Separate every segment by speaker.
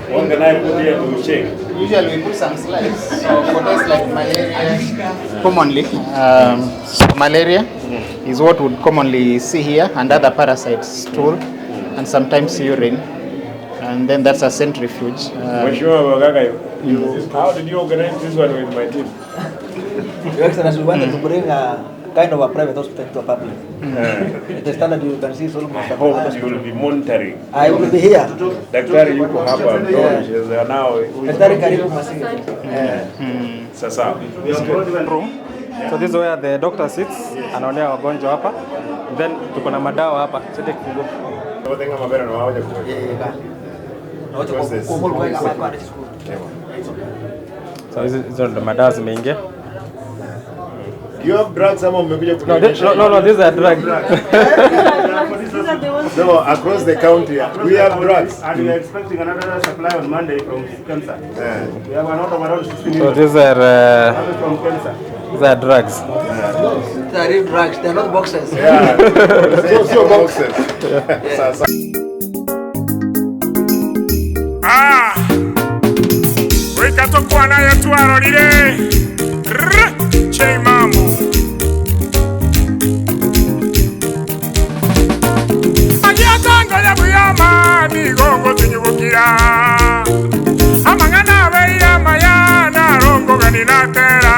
Speaker 1: What can I put here to check?
Speaker 2: Usually we put some slides. So for those like malaria, commonly, malaria is what would commonly see here, and other parasites, stool, and sometimes urine. And then that's a centrifuge.
Speaker 1: How did you organize this one with my team?
Speaker 3: Your Excellency, we wanted to bring a kind of a private hospital to a public. The standard you can see is almost
Speaker 1: I hope you will be monitoring.
Speaker 3: I will be here.
Speaker 1: Daktari yuko hapa now.
Speaker 3: Daktari karibu Masige.
Speaker 1: Sasa.
Speaker 4: So this is where the doctor sits, anaonea wagonjwa hapa. Then tuko na madawa hapa. Sasa kifungo.
Speaker 1: Watenga mabera na waje kwa.
Speaker 4: So hizo ndo madawa zimeingia.
Speaker 1: You have drugs ama umekuja
Speaker 4: No, these are drugs.
Speaker 1: No, across the county we have drugs.
Speaker 5: And we are expecting another supply on Monday from cancer. We have another around 16
Speaker 4: So these are
Speaker 5: from cancer.
Speaker 4: these are drugs.
Speaker 3: They are real drugs, they are not boxes.
Speaker 1: Yeah. So boxes.
Speaker 6: Weka tokwa nayo twarorire. Che mamu. Tango ya buyama migongo tunyubukira amangana beya mayana rongo ganina tera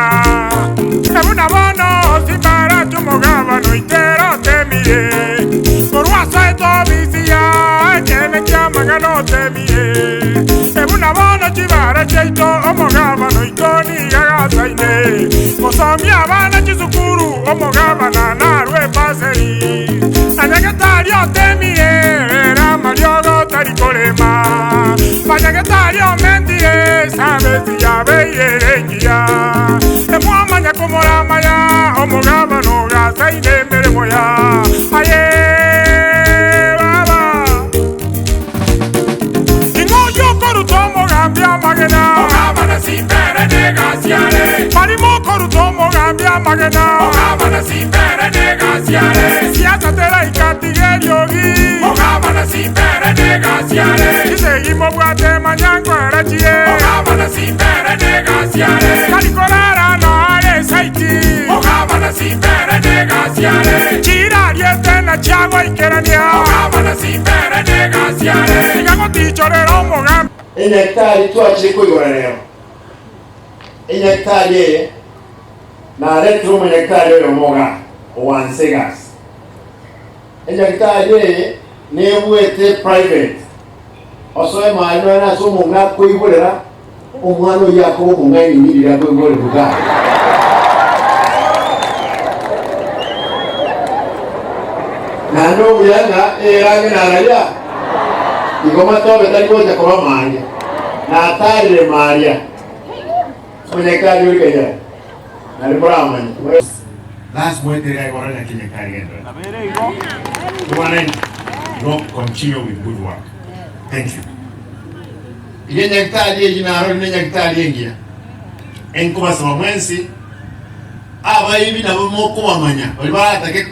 Speaker 6: ebuna bono simbara tumogaba no itero temie porwasa eto bisia ene chamangano temie ebuna bono chibara cheito omogaba no itoni gagasaine mosomi abana chizukuru omogaba na narwe paseri anyagatari otemie Mariogo tarikolema Panyagetario mendie Sabesi ya beyerengia Emuamanya komora maya Omogaba no gasa inemere moya Aye baba Ingoyo korutomo gambia magena Ogaba na simpere negasiare Marimo korutomo gambia magena Ogaba na simpere negasiare Siasa tera ikatigeriogi Ogaba na simpere negasiare Kisegimo bwate manyango erachie Ogaba na simpere negasiare Kalikorara no are saiti Ogaba na simpere negasiare Chira riete na chiago ikerania Ogaba na simpere negasiare Ingago tichorero mogam
Speaker 1: Enyakitari twachiko yorero Enyakitari na retro enyakitari yo moga owansegas Enyakitari nebwete private osoe maano na so munga kuibolera omwana yako munga nyirira kuibole buga nano yanga erange na raja igoma to betali koja kwa manja na atari maria Enyakitari urikeja na librama That's when they are going to get a career. You continue with good work. Thank you. Inyakitari jinaro inyakitari yengia. Enkuba sama mwensi aba hivi na bomo kuba manya. Olibara take